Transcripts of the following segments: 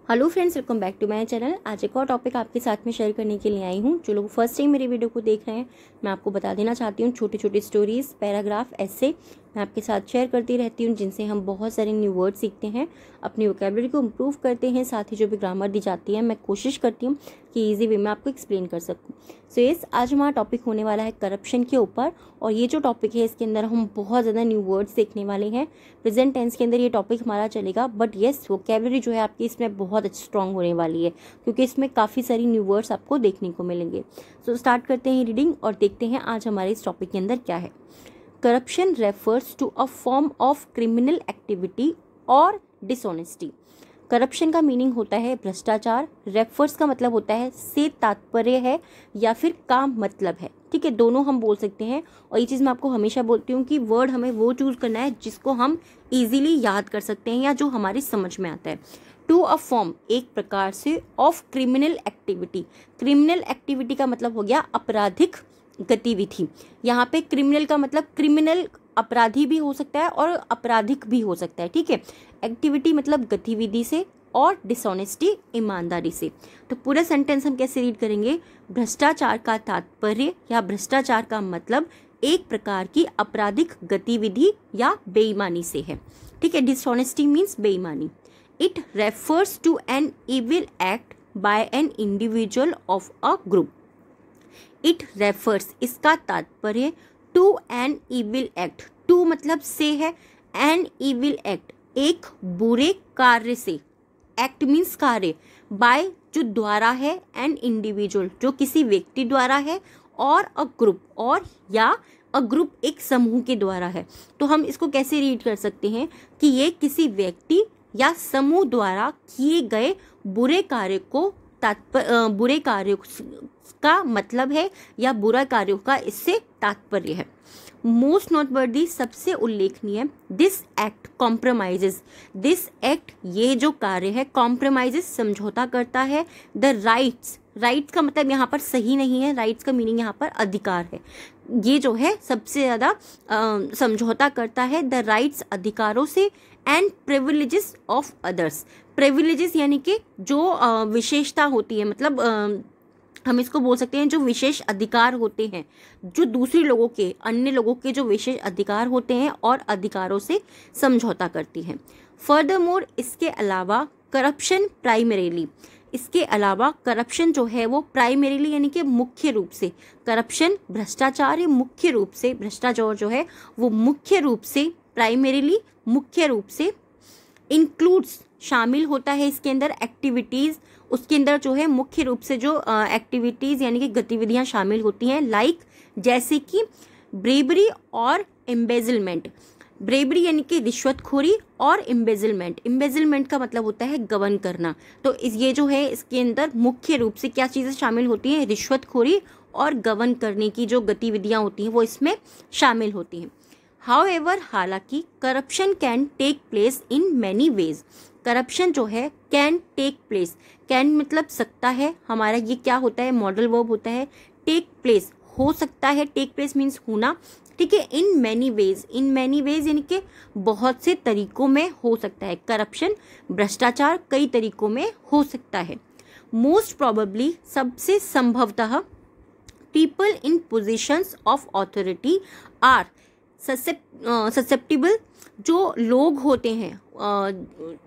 Hello friends, welcome back to my channel. आज एक और टॉपिक आपके साथ में शेयर करने के लिए आई हूँ। जो लोग फर्स्ट टाइम मेरे वीडियो को देख रहे हैं, मैं आपको बता देना चाहती हूँ, छोटी छोटी स्टोरीज, पैराग्राफ, ऐसे मैं आपके साथ शेयर करती रहती हूँ, जिनसे हम बहुत सारे न्यू वर्ड सीखते हैं, अपनी वोकैबुलरी को इम्प्रूव करते हैं। साथ ही जो भी ग्रामर दी जाती है, मैं कोशिश करती हूँ कि ईजी वे में आपको एक्सप्लेन कर सकूँ। सो यस, आज हमारा टॉपिक होने वाला है करप्शन के ऊपर। और ये जो टॉपिक है, इसके अंदर हम बहुत ज़्यादा न्यू वर्ड्स देखने वाले हैं। प्रेजेंट टेंस के अंदर ये टॉपिक हमारा चलेगा, बट येस, वोकैबुलरी जो है आपकी इसमें बहुत स्ट्रॉन्ग होने वाली है, क्योंकि इसमें काफ़ी सारी न्यू वर्ड्स आपको देखने को मिलेंगे। सो स्टार्ट करते हैं रीडिंग और देखते हैं आज हमारे इस टॉपिक के अंदर क्या है। Corruption refers to a form of criminal activity और डिसऑनेस्टी। करप्शन का मीनिंग होता है भ्रष्टाचार। रेफर्स का मतलब होता है से तात्पर्य है या फिर का मतलब है। ठीक है, दोनों हम बोल सकते हैं। और ये चीज़ मैं आपको हमेशा बोलती हूँ कि वर्ड हमें वो चूज करना है जिसको हम इजीली याद कर सकते हैं या जो हमारी समझ में आता है। टू अ फॉर्म, एक प्रकार से, of criminal activity. Criminal activity का मतलब हो गया आपराधिक गतिविधि। यहाँ पे क्रिमिनल का मतलब क्रिमिनल अपराधी भी हो सकता है और आपराधिक भी हो सकता है। ठीक है, एक्टिविटी मतलब गतिविधि से और डिसऑनेस्टी ईमानदारी से। तो पूरा सेंटेंस हम कैसे रीड करेंगे? भ्रष्टाचार का तात्पर्य या भ्रष्टाचार का मतलब एक प्रकार की आपराधिक गतिविधि या बेईमानी से है। ठीक है, डिसऑनेस्टी मीन्स बेईमानी। It refers to an evil act by an individual of a group. It refers, इसका तात्पर्य, to an evil act. To मतलब से है, एन इविल एक्ट, एक बुरे कार्य से। एक्ट मीन्स कार्य, बाय जो द्वारा है, एन इंडिविजुअल जो किसी व्यक्ति द्वारा है, और अ ग्रुप, और या अ ग्रुप एक समूह के द्वारा है। तो हम इसको कैसे रीड कर सकते हैं कि ये किसी व्यक्ति या समूह द्वारा किए गए बुरे कार्य को बुरे कार्यों का मतलब है या बुरा कार्यों का इससे तात्पर्य है। मोस्ट नोटवर्दी, सबसे उल्लेखनीय, this act compromises. This act, ये जो कार्य है, कॉम्प्रोमाइजेस समझौता करता है, द राइट्स। राइट्स का मतलब यहाँ पर सही नहीं है, राइट्स का मीनिंग यहाँ पर अधिकार है। ये जो है सबसे ज़्यादा समझौता करता है द राइट्स, अधिकारों से, and privileges of others. Privileges यानी कि जो विशेषता होती है, मतलब हम इसको बोल सकते हैं जो विशेष अधिकार होते हैं, जो दूसरे लोगों के, अन्य लोगों के जो विशेष अधिकार होते हैं, और अधिकारों से समझौता करती है। फर्दरमोर, इसके अलावा, करप्शन प्राइमरीली, इसके अलावा करप्शन जो है वो प्राइमरीली यानी कि मुख्य रूप से, करप्शन भ्रष्टाचार है, मुख्य रूप से भ्रष्टाचार जो है वो मुख्य रूप से, प्राइमरीली मुख्य रूप से, इंक्लूड्स शामिल होता है इसके अंदर, एक्टिविटीज, उसके अंदर जो है मुख्य रूप से जो एक्टिविटीज यानी कि गतिविधियां शामिल होती हैं, लाइक जैसे कि ब्रेबरी और एम्बेजलमेंट। ब्रेबरी यानी कि रिश्वतखोरी, और एम्बेजलमेंट, एम्बेजलमेंट का मतलब होता है गबन करना। तो ये जो है इसके अंदर मुख्य रूप से क्या चीज़ें शामिल होती हैं? रिश्वतखोरी और गबन करने की जो गतिविधियां होती हैं वो इसमें शामिल होती हैं। हाउएवर, हालांकि, corruption can take place in many ways. Corruption जो है कैन टेक प्लेस, कैन मतलब सकता है, हमारा ये क्या होता है? मॉडल वर्ब होता है। टेक प्लेस हो सकता है, टेक प्लेस मीन्स होना। ठीक है, इन मैनी वेज, इन मैनी वेज यानी कि बहुत से तरीकों में हो सकता है। करप्शन, भ्रष्टाचार कई तरीकों में हो सकता है। मोस्ट प्रोबेबली, सबसे संभवतः, people in positions of authority are susceptible, जो लोग होते हैं,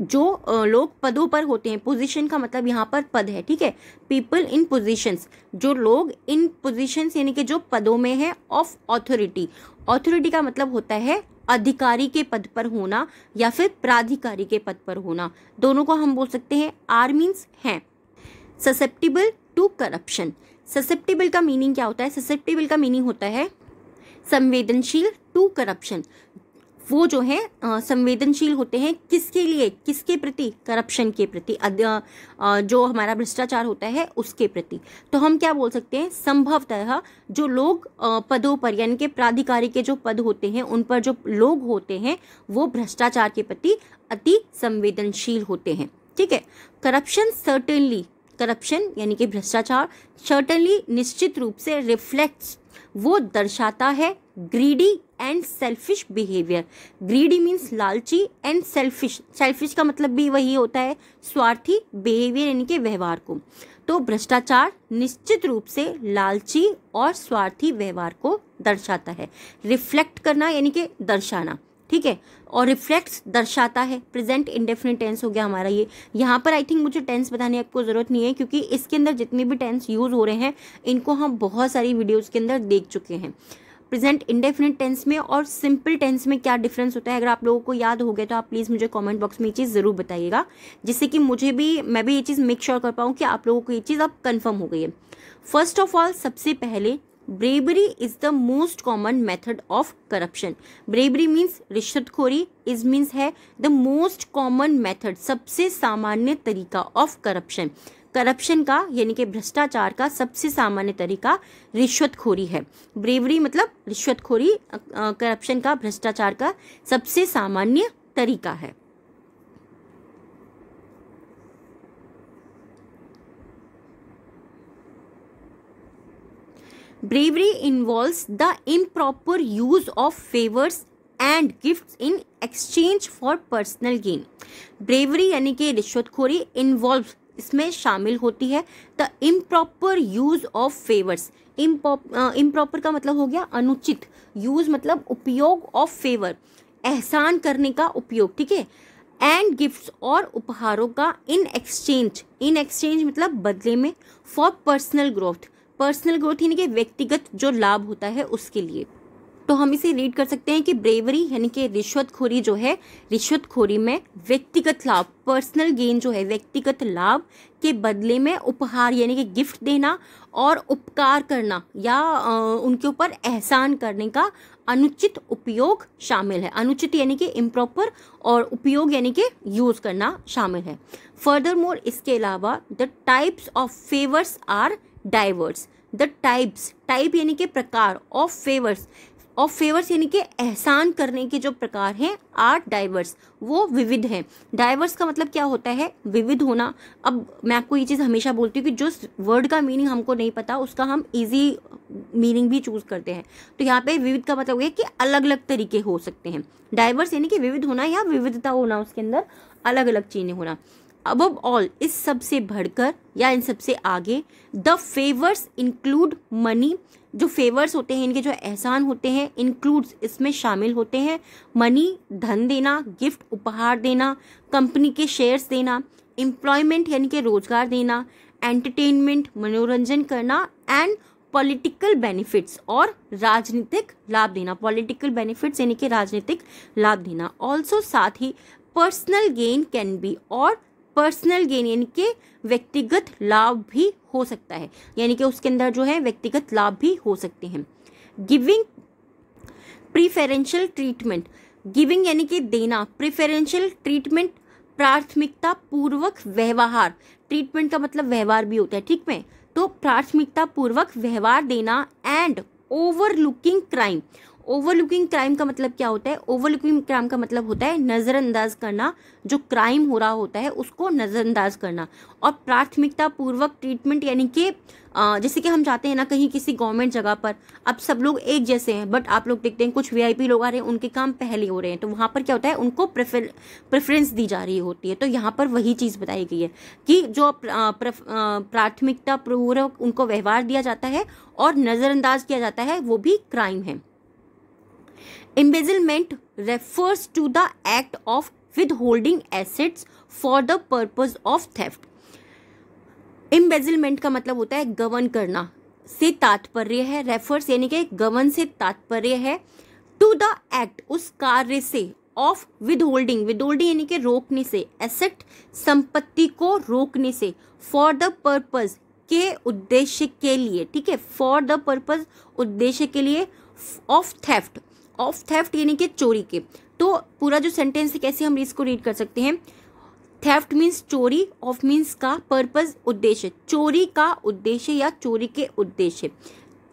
जो लोग पदों पर होते हैं, पोजीशन का मतलब यहाँ पर पद है। ठीक है, पीपल इन पोजीशंस, जो लोग, इन पोजीशंस यानी कि जो पदों में है, ऑफ ऑथोरिटी। ऑथोरिटी का मतलब होता है अधिकारी के पद पर होना या फिर प्राधिकारी के पद पर होना, दोनों को हम बोल सकते हैं। आर मीन्स हैं। ससेप्टिबल टू करप्शन, ससेप्टिबल का मीनिंग क्या होता है? ससेप्टिबल का मीनिंग होता है संवेदनशील टू करप्शन। वो जो है संवेदनशील होते हैं किसके लिए? किसके प्रति? करप्शन के प्रति, जो हमारा भ्रष्टाचार होता है उसके प्रति। तो हम क्या बोल सकते हैं? संभवतः जो लोग पदों पर यानी कि प्राधिकारी के जो पद होते हैं उन पर जो लोग होते हैं वो भ्रष्टाचार के प्रति अति संवेदनशील होते हैं। ठीक है, करप्शन सर्टेनली, करप्शन यानी कि भ्रष्टाचार, सर्टेनली निश्चित रूप से, रिफ्लेक्ट्स वो दर्शाता है, greedy and selfish behaviour. Greedy means लालची एंड सेल्फिश, सेल्फिश का मतलब भी वही होता है स्वार्थी, बिहेवियर यानी कि व्यवहार को। तो भ्रष्टाचार निश्चित रूप से लालची और स्वार्थी व्यवहार को दर्शाता है। रिफ्लेक्ट करना यानी कि दर्शाना, ठीक है, और रिफ्लेक्ट्स दर्शाता है। प्रेजेंट इंडेफिनिट टेंस हो गया हमारा ये। यहाँ पर आई थिंक मुझे टेंस बताने आपको जरूरत नहीं है, क्योंकि इसके अंदर जितने भी टेंस यूज हो रहे हैं इनको हम बहुत सारी वीडियोस के अंदर देख चुके हैं। प्रेजेंट इंडेफिनिट टेंस में और सिंपल टेंस में क्या डिफरेंस होता है, अगर आप लोगों को याद हो गया तो आप प्लीज़ मुझे कमेंट बॉक्स में ये चीज़ ज़रूर बताइएगा, जिससे कि मैं भी ये चीज़ मेक श्योर कर पाऊँ कि आप लोगों को ये चीज़ अब कन्फर्म हो गई है। फर्स्ट ऑफ ऑल, सबसे पहले bravery is the most common method of corruption. Bravery means रिश्वतखोरी, इज मीन्स है द मोस्ट कॉमन मेथड, सबसे सामान्य तरीका ऑफ करप्शन। करप्शन का यानी कि भ्रष्टाचार का सबसे सामान्य तरीका रिश्वतखोरी है। ब्रेवरी मतलब रिश्वतखोरी, करप्शन का, भ्रष्टाचार का सबसे सामान्य तरीका है। Bravery involves the improper use of favors and gifts in exchange for personal gain. Bravery यानी कि रिश्वतखोरी, involves इसमें शामिल होती है the improper use of favors. improper का मतलब हो गया अनुचित, use मतलब उपयोग of favor, एहसान करने का उपयोग, ठीक है, एंड गिफ्ट्स और उपहारों का इन एक्सचेंज मतलब बदले में, for personal growth. Personal growth यानी कि व्यक्तिगत जो लाभ होता है उसके लिए। तो हम इसे रीड कर सकते हैं कि ब्रेवरी यानी कि रिश्वतखोरी जो है, रिश्वतखोरी में व्यक्तिगत लाभ, पर्सनल गेन जो है व्यक्तिगत लाभ के बदले में उपहार यानी कि गिफ्ट देना और उपकार करना या उनके ऊपर एहसान करने का अनुचित उपयोग शामिल है। अनुचित यानी कि इम्प्रॉपर और उपयोग यानी कि यूज करना शामिल है। फर्दरमोर, इसके अलावा the types of favours are diverse. The type यानी कि प्रकार, ऑफ फेवर्स यानी कि एहसान करने के जो प्रकार हैं, आर डाइवर्स, वो विविध हैं। डाइवर्स का मतलब क्या होता है, विविध होना। अब मैं आपको ये चीज़ हमेशा बोलती हूँ कि जो वर्ड का मीनिंग हमको नहीं पता उसका हम इजी मीनिंग भी चूज करते हैं। तो यहाँ पे विविध का मतलब है कि अलग अलग तरीके हो सकते हैं। डाइवर्स यानी कि विविध होना या विविधता होना, उसके अंदर अलग अलग चीजें होना। अबव ऑल, इस सब से बढ़कर या इन सब से आगे, द फेवर्स इंक्लूड मनी। जो फेवर्स होते हैं, इनके जो एहसान होते हैं, इंक्लूड्स इसमें शामिल होते हैं मनी, धन देना, गिफ्ट उपहार देना, कंपनी के शेयर्स देना, एम्प्लॉयमेंट यानी कि रोजगार देना, एंटरटेनमेंट मनोरंजन करना, एंड पॉलिटिकल बेनिफिट्स और राजनीतिक लाभ देना। पॉलिटिकल बेनिफिट्स यानी कि राजनीतिक लाभ देना। ऑल्सो साथ ही पर्सनल गेन कैन बी, और पर्सनल गेन यानी कि व्यक्तिगत लाभ भी हो सकता है, यानी कि उसके अंदर जो है व्यक्तिगत लाभ भी हो सकते हैं। गिविंग प्रीफरेंशियल ट्रीटमेंट, गिविंग यानी कि देना, प्रीफरेंशियल ट्रीटमेंट प्राथमिकता पूर्वक व्यवहार। ट्रीटमेंट का मतलब व्यवहार भी होता है, ठीक है, तो प्राथमिकता पूर्वक व्यवहार देना। And overlooking crime, overlooking crime का मतलब क्या होता है, ओवरलुकिंग क्राइम का मतलब होता है नज़रअंदाज करना, जो क्राइम हो रहा होता है उसको नज़रअंदाज करना। और प्राथमिकता पूर्वक ट्रीटमेंट यानी कि जैसे कि हम जाते हैं ना कहीं किसी गवर्नमेंट जगह पर, अब सब लोग एक जैसे हैं, बट आप लोग देखते हैं कुछ वीआईपी लोग आ रहे हैं, उनके काम पहले हो रहे हैं, तो वहाँ पर क्या होता है, उनको प्रेफरेंस दी जा रही होती है। तो यहाँ पर वही चीज़ बताई गई है कि जो प्राथमिकता पूर्वक उनको व्यवहार दिया जाता है और नज़रअंदाज किया जाता है, वो भी क्राइम है। Embezzlement refers to the act of withholding assets for the purpose of theft. Embezzlement का मतलब होता है गबन करना, से तात्पर्य है, रेफर्स यानी कि गबन से तात्पर्य है, टू द एक्ट उस कार्य से, ऑफ विदहोल्डिंग, विदहोल्डिंग यानी कि रोकने से, एसेट संपत्ति को रोकने से, फॉर द पर्पज के उद्देश्य के लिए, ठीक है, फॉर द पर्पज उद्देश्य के लिए, ऑफ थेफ्ट, ऑफ थेफ्ट यानी कि चोरी के। तो पूरा जो सेंटेंस है कैसे हम इसको रीड कर सकते हैं, थेफ्ट मीन्स चोरी, ऑफ मीन्स का, पर्पज उद्देश्य, चोरी का उद्देश्य या चोरी के उद्देश्य,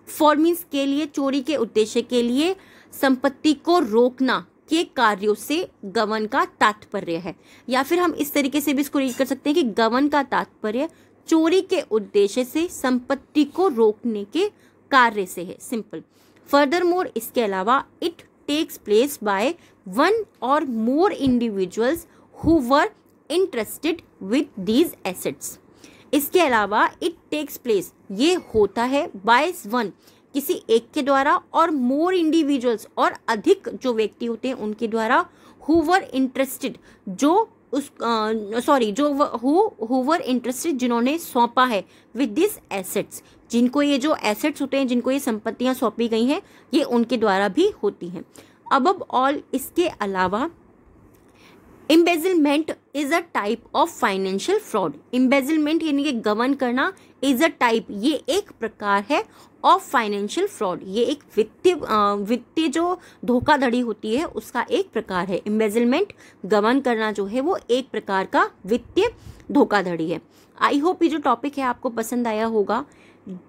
फॉर मीन्स के लिए, चोरी के उद्देश्य के लिए, संपत्ति को रोकना के कार्यों से गबन का तात्पर्य है। या फिर हम इस तरीके से भी इसको रीड कर सकते हैं कि गबन का तात्पर्य चोरी के उद्देश्य से, संपत्ति को रोकने के कार्य से है, सिंपल। फर्दर मोर, इसके अलावा it takes place by one or more individuals who were interested with these assets. इसके अलावा इट टेक्स प्लेस, ये होता है बाय वन, किसी एक के द्वारा, और मोर इंडिविजुअल्स, और अधिक जो व्यक्ति होते हैं उनके द्वारा, हु वर इंटरेस्टेड, जो उस हु वर इंटरेस्टेड, जिन्होंने सौंपा है, विद दिस एसेट्स, जिनको ये जो एसेट्स होते हैं, जिनको ये संपत्तियां सौंपी गई हैं, ये उनके द्वारा भी होती हैं। अबव ऑल, इसके अलावा embezzlement is a type of financial fraud. Embezzlement यानी कि गबन करना, इज अ टाइप, ये एक प्रकार है, ऑफ फाइनेंशियल फ्रॉड, ये एक वित्तीय जो धोखाधड़ी होती है उसका एक प्रकार है। एम्बेजलमेंट, गबन करना जो है वो एक प्रकार का वित्तीय धोखाधड़ी है। आई होप ये जो टॉपिक है आपको पसंद आया होगा।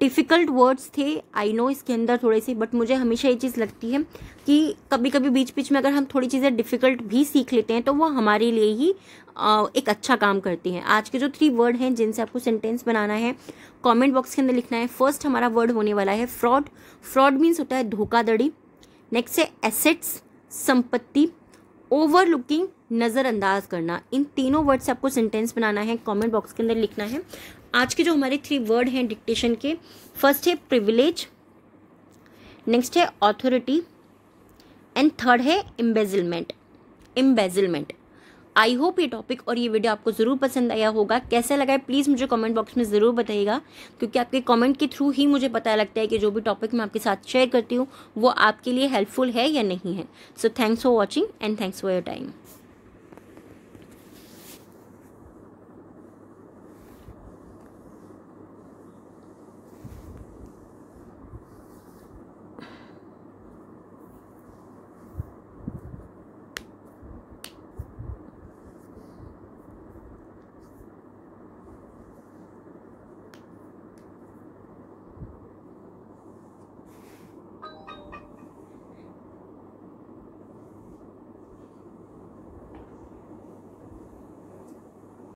डिफ़िकल्ट वर्ड्स थे, आई नो इसके अंदर थोड़े से, बट मुझे हमेशा ये चीज़ लगती है कि कभी कभी बीच बीच में अगर हम थोड़ी चीज़ें डिफ़िकल्ट भी सीख लेते हैं तो वो हमारे लिए ही एक अच्छा काम करती हैं। आज के जो 3 वर्ड हैं जिनसे आपको सेंटेंस बनाना है, कमेंट बॉक्स के अंदर लिखना है। फर्स्ट हमारा वर्ड होने वाला है फ्रॉड। फ्रॉड मीन्स होता है धोखाधड़ी। नेक्स्ट है एसेट्स, संपत्ति। ओवरलुकिंग, नज़रअंदाज करना। इन तीनों वर्ड से आपको सेंटेंस बनाना है, कमेंट बॉक्स के अंदर लिखना है। आज के जो हमारे 3 वर्ड हैं डिक्टेशन के, फर्स्ट है प्रिविलेज, नेक्स्ट है ऑथोरिटी, एंड थर्ड है एम्बेजलमेंट। एम्बेजलमेंट। आई होप ये टॉपिक और ये वीडियो आपको ज़रूर पसंद आया होगा। कैसा लगा है प्लीज़ मुझे कमेंट बॉक्स में ज़रूर बताइएगा, क्योंकि आपके कमेंट के थ्रू ही मुझे पता लगता है कि जो भी टॉपिक मैं आपके साथ शेयर करती हूँ वो आपके लिए हेल्पफुल है या नहीं है। So thanks for watching and thanks for your time.